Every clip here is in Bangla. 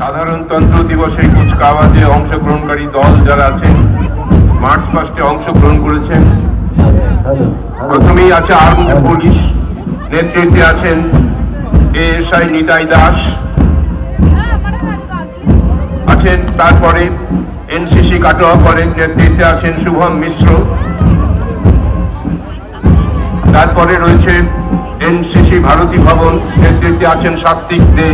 সাধারণতন্ত্র দিবসে কুচকাওয়াজে অংশগ্রহণকারী দল যারা আছেন মার্চ পাস্টে অংশগ্রহণ করেছেন। প্রথমেই আছে আর্মড পুলিশ, নেতৃত্বে আছেন এএসআই নিতাই দাস আছেন। তারপরে এনসিসি কাটোয়া কলেজ, নেতৃত্বে আছেন শুভম মিশ্র। তারপরে রয়েছে এনসিসি ভারতী ভবন, নেতৃত্বে আছেন সাত্বিক দে।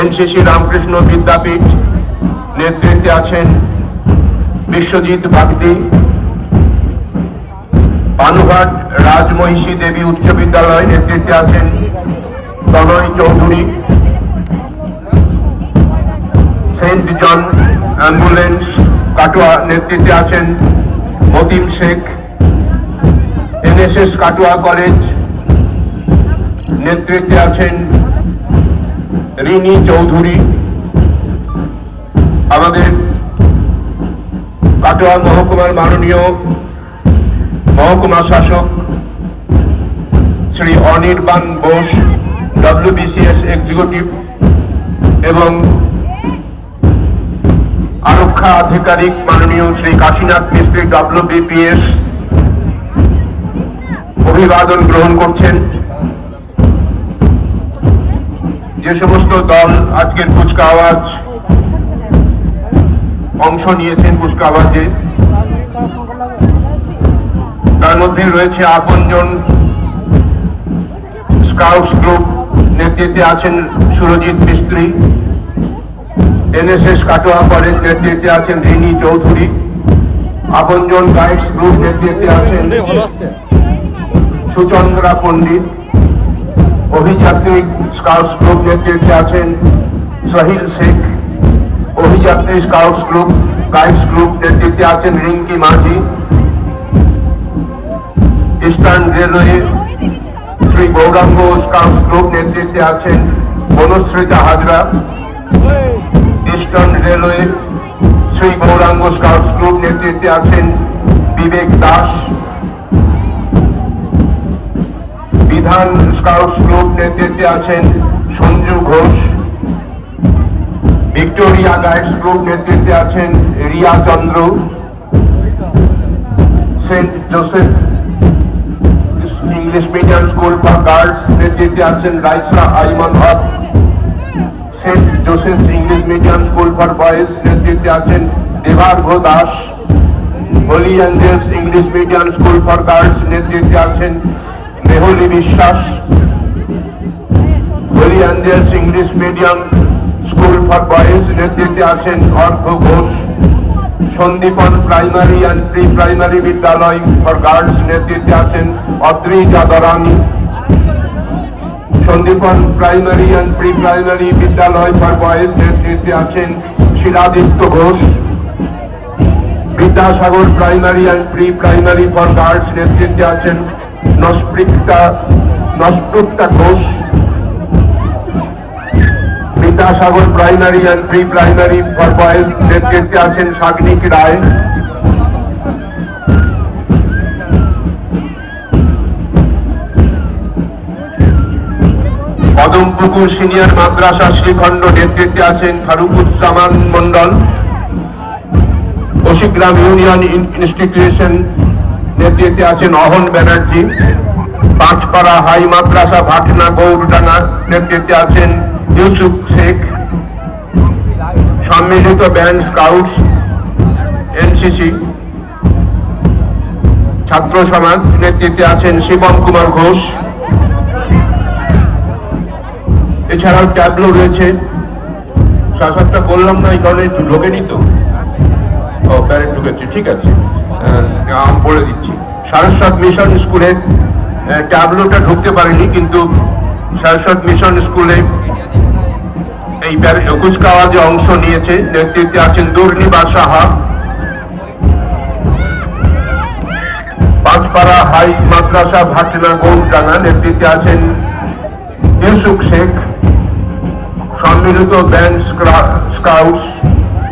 এনসিসি রামকৃষ্ণ বিদ্যাপীঠ, নেতৃত্বে আছেন বিশ্বজিৎ বাগদি। পানুঘাট রাজমহিষী দেবী উচ্চ বিদ্যালয়, নেতৃত্বে আছেন তনয় চৌধুরী। সেন্ট জন অ্যাম্বুলেন্স কাটোয়া, নেতৃত্বে আছেন মতিম শেখ। এনএসএস কাটোয়া কলেজ, নেতৃত্বে আছেন রিনি চৌধুরী। আমাদের কাটোয়া মহকুমার মাননীয় মহকুমা শাসক শ্রী অনির্বাণ বোস, WBCS এক্সিকিউটিভ, এবং আরক্ষা আধিকারিক মাননীয় শ্রী কাশীনাথ মিস্ত্রি, WBPS, অভিবাদন গ্রহণ করছেন। যে সমস্ত দল আজকের কুচকাওয়াজ অংশ নিয়েছেন কুচকাওয়াজে, তার মধ্যে রয়েছে আপনজন স্কাউটস গ্রুপ, নেতৃত্বে আছেন সুরজিৎ মিস্ত্রি। এনএসএস কাটোয়া কলেজ, নেতৃত্বে আছেন রিনি চৌধুরী। আপনজন গাইডস গ্রুপ, নেতৃত্বে আছেন সুচন্দ্রা পণ্ডিত। অভিযাত্রী স্কাউটস গ্রুপ, নেতৃত্বে আছেন সহিল শেখ। অভিযাত্রী স্কাউটস গ্রুপ গাইডস গ্রুপ, নেতৃত্বে আছেন Rinki Majhi. Eastern railway Shri Gouranga scouts group, নেতৃত্বে আছেন Banashrita Hazra. Eastern railway Shri Gouranga scouts group, নেতৃত্বে আছেন বিবেক দাস। বিধান স্কাউটস গ্রুপ, নেতৃত্বে আছেন Sanju Ghosh. Victoria guides group, নেতৃত্বে আছেন Riya Chandra. Saint Joseph English medium school for girls, নেতৃত্বে আছেন Raisa Aiman Haque. Saint Joseph English medium school for boys, নেতৃত্বে আছেন Debargha Das. Holy angels English medium school for girls, নেতৃত্বে আছেন Mehuli Biswas. Holy angels English medium school for boys, নেতৃত্বে আছেন Argha Ghosh. Sandipan primary and pre primary বিদ্যালয় ফর গার্লস, নেতৃত্বে আছেন Adrija Darani. Sandipan primary and pre primary বিদ্যালয় ফর বয়েজ, নেতৃত্বে আছেন Shiladitya Ghosh. Vidyasagar primary and pre primary for girls, নেতৃত্বে আছেন Nasprikta Ghosh. Vidyasagar primary and pre primary for boys, নেতৃত্বে আছেন সাগ্নিক রায়। কদমপুকুর সিনিয়র মাদ্রাসা শ্রীখণ্ড, নেতৃত্বে আছেন ফারুকুজ্জামান মন্ডল। অশিগ্রাম ইউনিয়ন ইনস্টিটিউশন, নেতৃত্বে আছেন অহন ব্যানার্জি। পাঁচপাড়া হাই মাদ্রাসা ভাটনা গৌরডাঙ্গা, নেতৃত্বে আছেন ইউসুফ শেখ। সম্মিলিত ব্যান্ড স্কাউটস এনসিসি ছাত্র সমাজ, নেতৃত্বে আছেন শিবম কুমার ঘোষ। এছাড়াও ট্যাবলো রয়েছে। শাসকটা বললাম না এই কারণে একটু ঢোকেনি তো, প্যারেন্ট ঢুকেছে, ঠিক আছে, আমি বলে দিচ্ছি। সারস্বত মিশন স্কুলে ট্যাবলোটা ঢুকতে পারেনি, কিন্তু সারস্বত মিশন স্কুলে এই কুচকাওয়াজে অংশ নিয়েছে। নেতৃত্বে আছেন দুর্নিবা সাহা। পাঁচপাড়া হাই মাদ্রাসা ভাটনা গৌরডাঙ্গা, নেতৃত্বে আছেন ইউসুফ শেখ। সম্মিলিত ব্যান্ড স্কাউটস,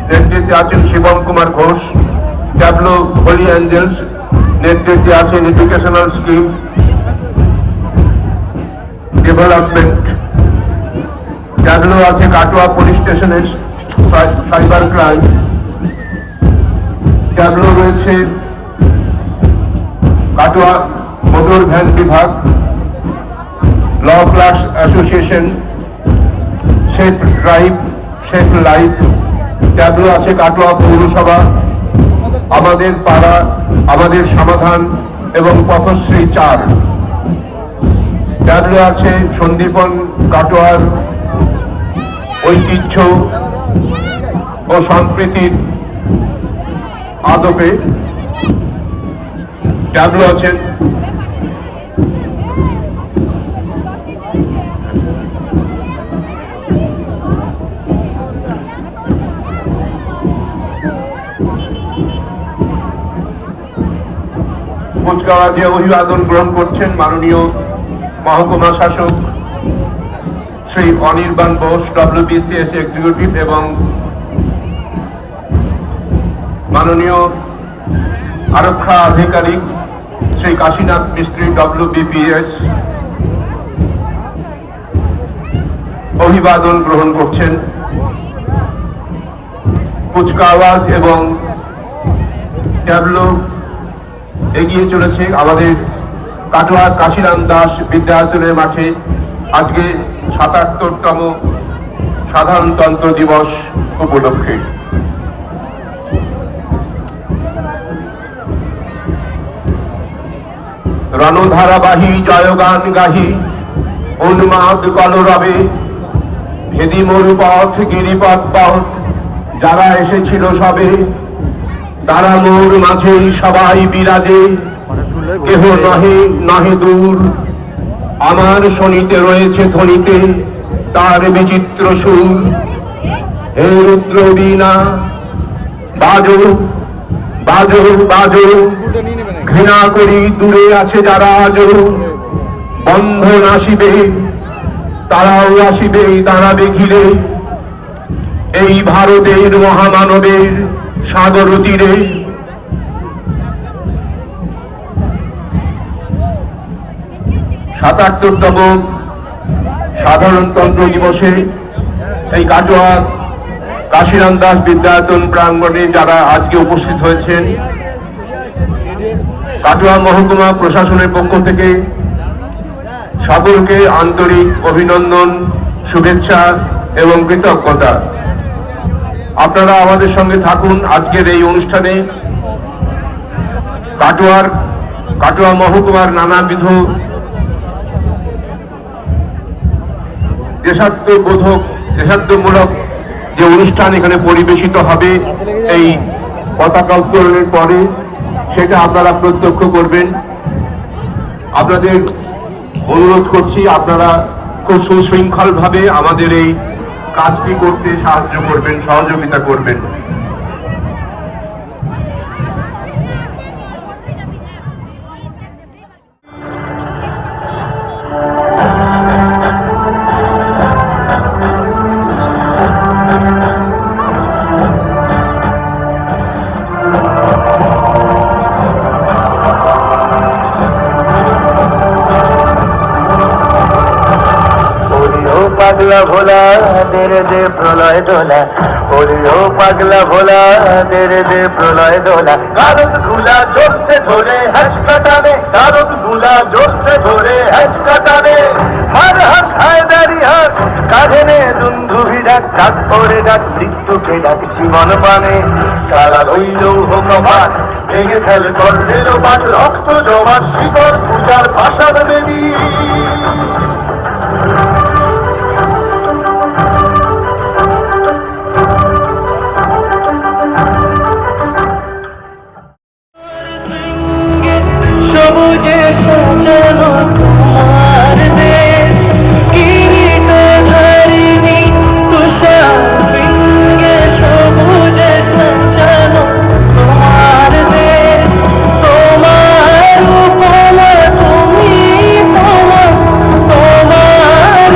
নেতৃত্বে আছেন Shivam Kumar Ghosh. Tableau holy angels, নেতৃত্বে আছেন এডুকেশনাল স্কিম ডেভেলপমেন্ট ট্যাবলো আছে কাটোয়া পুলিশ স্টেশনের সাইবার ক্রাইম, ট্যাবলো রয়েছে কাটোয়া মোটর ভ্যান বিভাগ, law class association, safe drive safe life, tableau আছে কাটোয়া পৌরসভা, আমাদের পাড়া আমাদের সমাধান এবং পথশ্রী 4, ট্যাবলো আছে সন্দীপন কাটোয়ার ঐতিহ্য ও সম্প্রীতির আদপে, ট্যাবলো আছেন কুচকাওয়াজে অভিবাদন গ্রহণ করছেন মাননীয় মহকুমা শাসক শ্রী অনির্বাণ বোস WBCS এক্সিকিউটিভ এবং মাননীয় আরক্ষা আধিকারিক শ্রী কাশীনাথ মিস্ত্রি WBPS অভিবাদন গ্রহণ করছেন। কুচকাওয়াজ এবং ট্যাবলো এগিয়ে চলেছে আমাদের কাটোয়া কাশীরাম দাস বিদ্যায়তনের মাঠে আজকে ৭৭তম সাধারণতন্ত্র দিবস উপলক্ষে। রণধারাবাহী জয়গান গাহি উন্মাদ কলরবে, ভেদি মরুপথ গিরিপথ পথ যারা এসেছিল সবে, তারা মোর মাঝেই সবাই বিরাজে, কেহ নহে নহে দূর, আমার শনিতে রয়েছে ধ্বনিতে তার বিচিত্র সুর। হে রুদ্র বীণা বাজো বাজো বাজো, ঘৃণা করি দূরে আছে যারা আজো, বন্ধন আসিবে তারাও আসিবে দাঁড়াবে ঘিরে, এই ভারতের মহামানবের সাগর তীরে। সাতাত্তরতম সাধারণতন্ত্র দিবসে এই কাটোয়া কাশীরাম দাস বিদ্যায়তন প্রাঙ্গণে যারা আজকে উপস্থিত হয়েছেন, কাটোয়া মহকুমা প্রশাসনের পক্ষ থেকে সকলকে আন্তরিক অভিনন্দন, শুভেচ্ছা এবং কৃতজ্ঞতা। আপনারা আমাদের সঙ্গে থাকুন আজকের এই অনুষ্ঠানে। কাটোয়া মহকুমার নানাবিধ দেশাত্মবোধক যে অনুষ্ঠান এখানে পরিবেশিত হবে এই পতাকা উত্তোলনের পরে, সেটা আপনারা প্রত্যক্ষ করবেন। আপনাদের অনুরোধ করছি আপনারা খুব সুশৃঙ্খল ভাবে আমাদের এই কাজটি করতে সাহায্য করবেন, সহযোগিতা করবেন। পাগলা ভোলা তেরে দে প্রলয় দোলা, ওরিও পাগলা ভোলা তেরে দে প্রলয় দোলা। কারত গুলা জোরসে ধরে হাস কাটানে, কারত গুলা জোরসে ধরে হাস কাটানে। হার হাত হায়দারি হাত কাঁধেনে দুন্ধুভি ডাক, ডাক পরে ডাক মৃত্যুকে ডাক জীবন পানে। তারা রইল হোকমান ভেঙে ফেল কর্ণের পাট, রক্ত জমাট শিকড় পূজার পাশার দেবী। সবুজে সাজানো তোমার দেশ, কিরিটধারিণী তুষার শৃঙ্গে। সবুজে সাজানো তোমার দেশ, তোমার উপমা তুমি তোমার, তোমার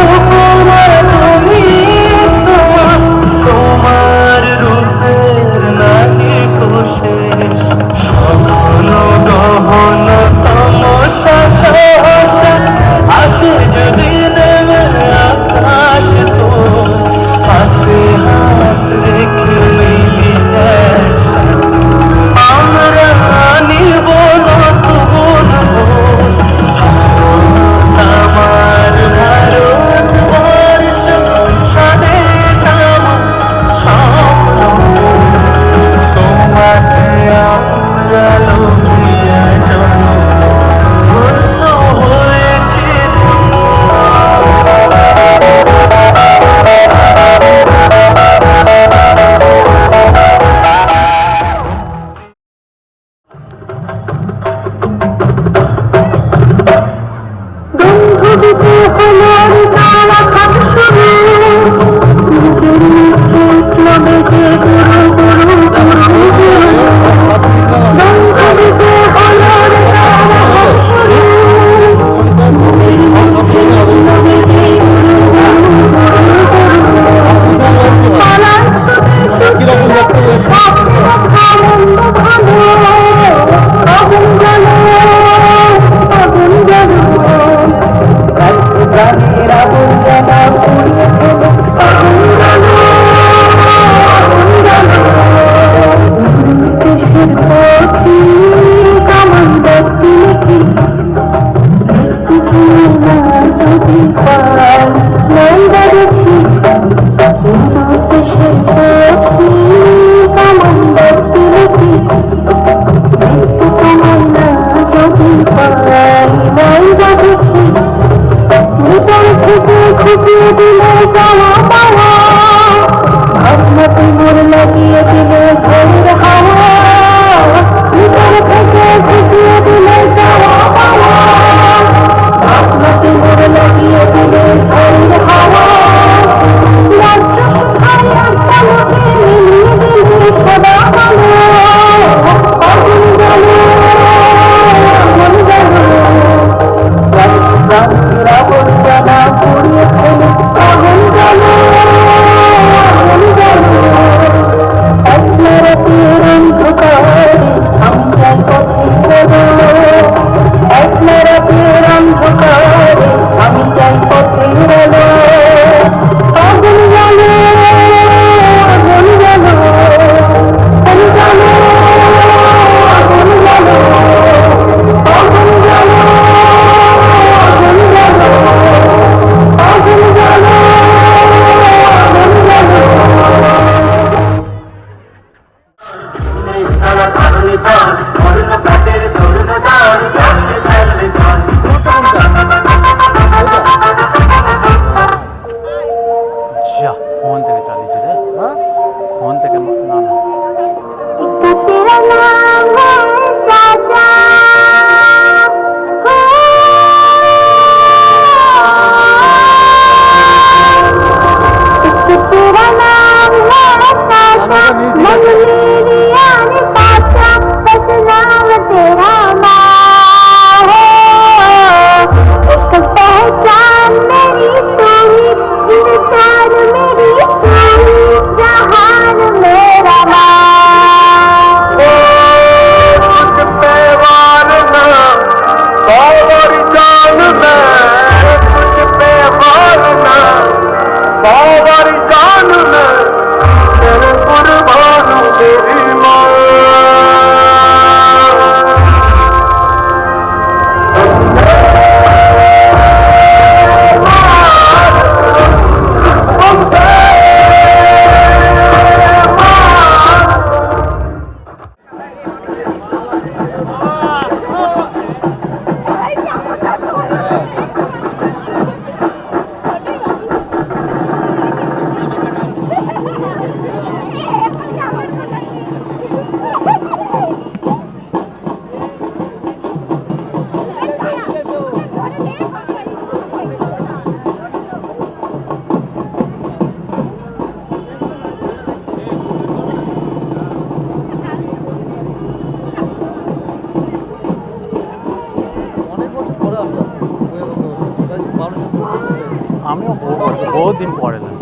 বহুত দিন পর এলাম।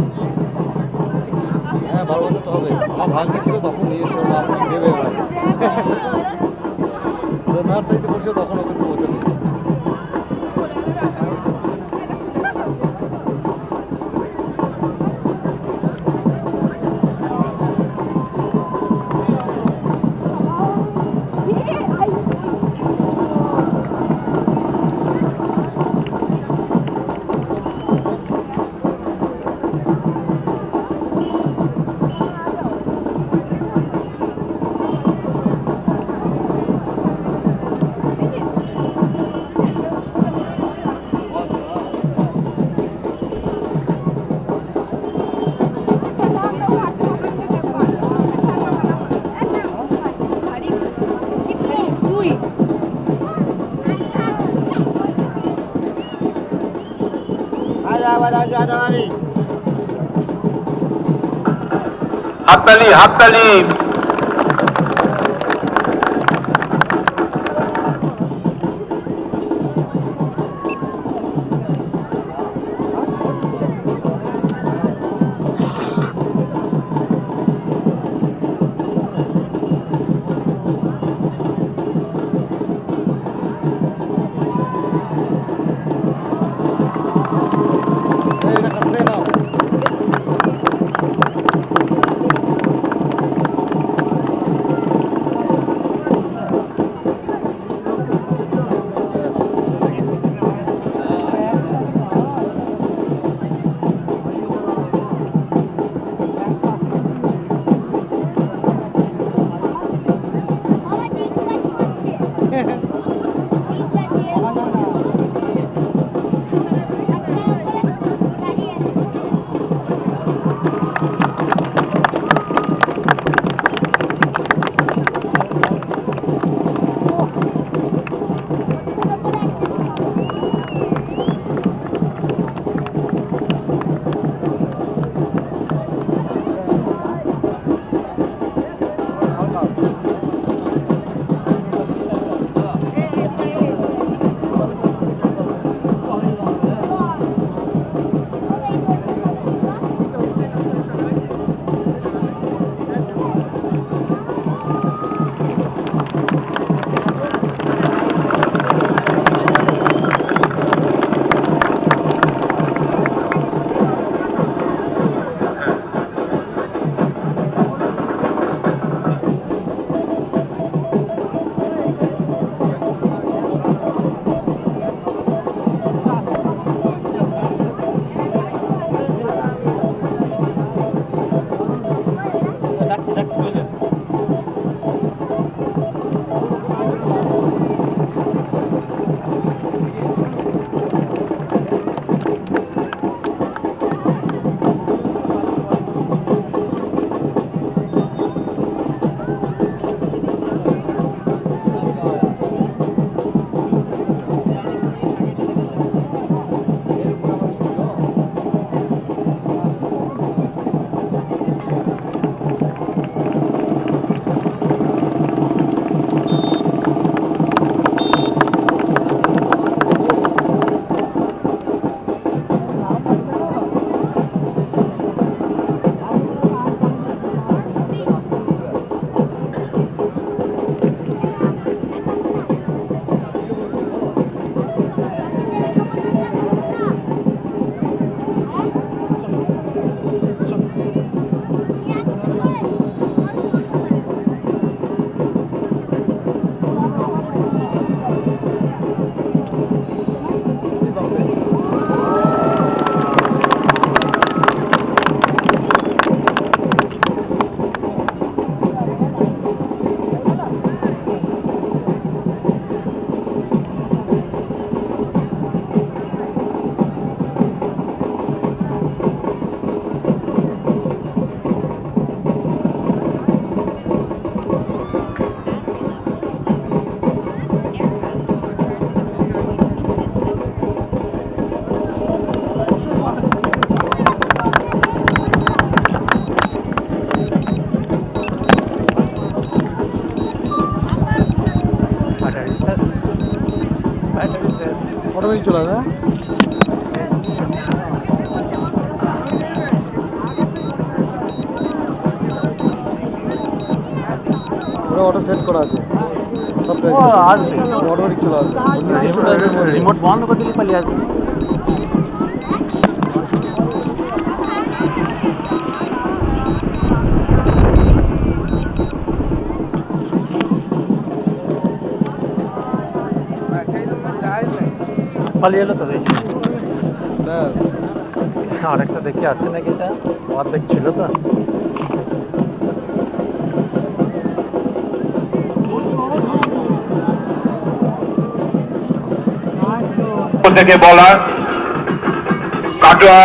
হ্যাঁ 12 বছর তো হবে। আমার ভাগ্নি ছিল তখন নিয়ে এসছে, ওর মা আমাকে দেবে এবার। তো নার্সারিতে পড়ছে তখন ওকে 2 বছর নিয়েছে। হাততালি হাততালি। এটা কাছে দিয়ে নাও। অটোমেটিক চলে না? অটো সেট করা আছে সব ও আসবে অটোমেটিক চলে আসবে নির্দিষ্ট টাইমের মধ্যে। রিমোট বন্ধ করে দিলে পালিয়ে আসবে। পালিয়ে এলো তো দেখি না আরেকটা দেখে আছে নাকি, এটা অর্ধেক ছিল তো। থেকে বলা কাটোয়া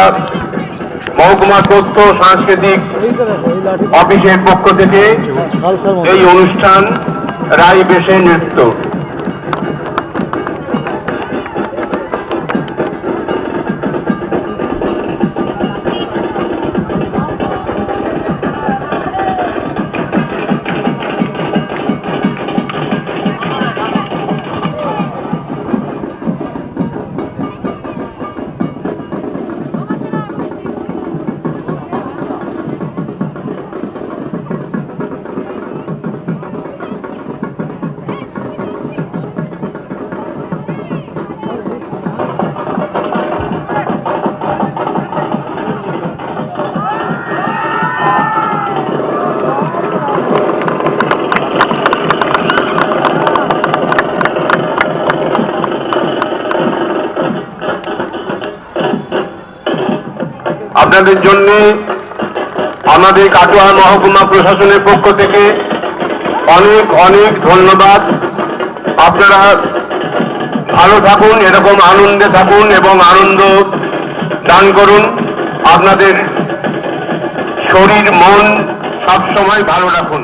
মহকুমা তথ্য সাংস্কৃতিক এইটা দেখো, এই লাঠি অফিসের পক্ষ থেকে খালসার মতো। এই অনুষ্ঠান রাই বেশে নৃত্য। আপনাদের জন্য আমাদের কাটোয়া মহকুমা প্রশাসনের পক্ষ থেকে অনেক অনেক ধন্যবাদ। আপনারা ভালো থাকুন, এরকম আনন্দে থাকুন এবং আনন্দ দান করুন। আপনাদের শরীর মন সবসময় ভালো রাখুন।